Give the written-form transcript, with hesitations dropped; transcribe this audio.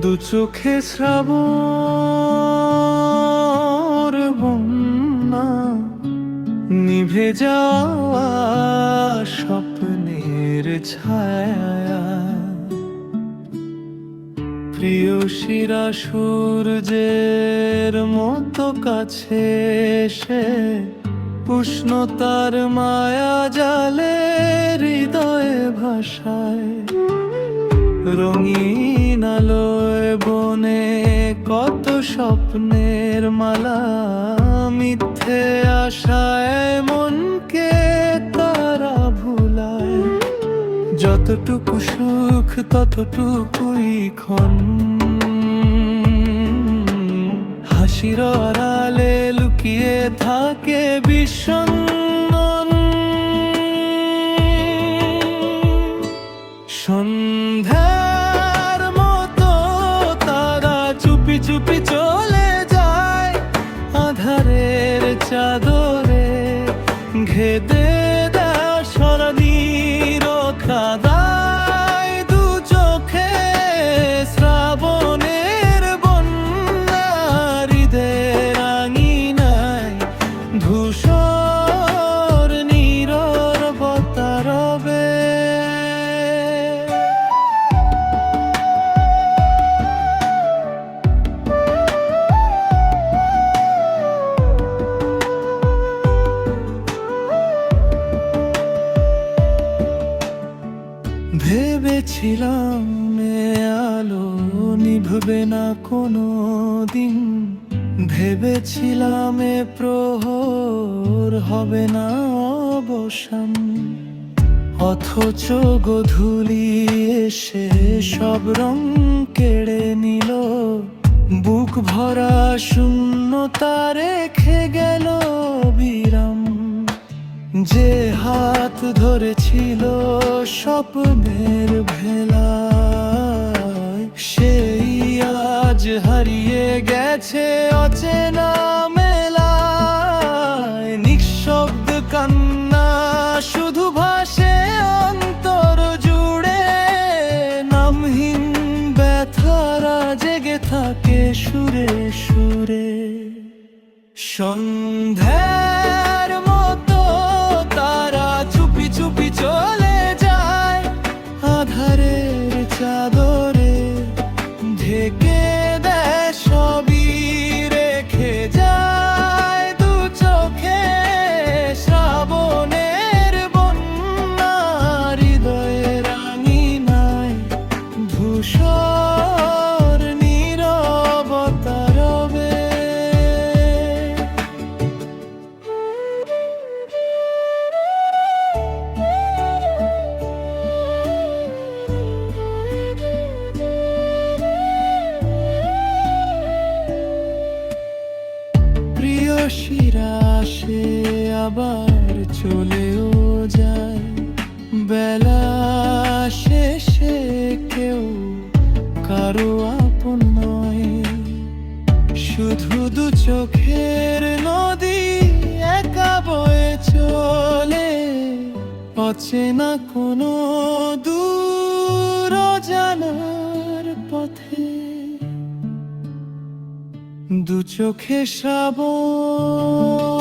দু চোখে শ্রাবণ বন্যা, নিভে যাওয়া স্বপ্নের ছায়া। প্রিয়শিরা সূর্যের মতো কাছে এসে উষ্ণতার মায়া জালে হৃদয়ে ভাসায়। রঙিন আলোয় বনে কত স্বপ্নের মালা, মিথ্যে আশায় মনকে তারা ভুলায়। যতটুকু সুখ ততটুকুই ক্ষণ, হাসির আড়ালে লুকিয়ে থাকে বিষণ্ণ। সন্ধ্যার মতো তারা চুপি চুপি চলে যায়, আধারের চাদরে ঘেদে দেয় সরানিরতা দায়। দু চোখে শ্রাবণের বন্যা, হৃদয়ের আঙিনায় ধূসর নীরবতা রবে। ভেবেছিলাম এ আলো নিভবে না কোনো দিন, ভেবেছিলাম এ প্রহর হবে না অবসান। অথচ গোধূলি এসে সব রং কেড়ে নিল, বুক ভরা শূন্যতা রেখে গেল বিরাম। যে হাত ধরেছিল স্বপ্নের ভেলায়, সেই আজ হারিয়ে গেছে অচেনা মেলায়। নিঃশব্দ কান্না শুধু ভাসে অন্তর জুড়ে, নামহীন ব্যথারা জেগে থাকে সুরে সুরে। সন্ধ্যার মতো তারা চুপি চুপি চলে যায়, আধারের চাদরে ঢেকে দেয় সবই রেখে যায়। দু চোখে শ্রাবণের বন্যা, হৃদয়ের আঙিনায় ধূসর নীরবতা রবে। প্রিয়শিরা আসে আবার চলেও যায়, বেলা শেষে কেউ কারো আপন নয়। শুধু দু চোখের নদী একা বয়ে চলে, অচেনা কোনো দূর জানার পথে। দু চোখে শ্রাবণ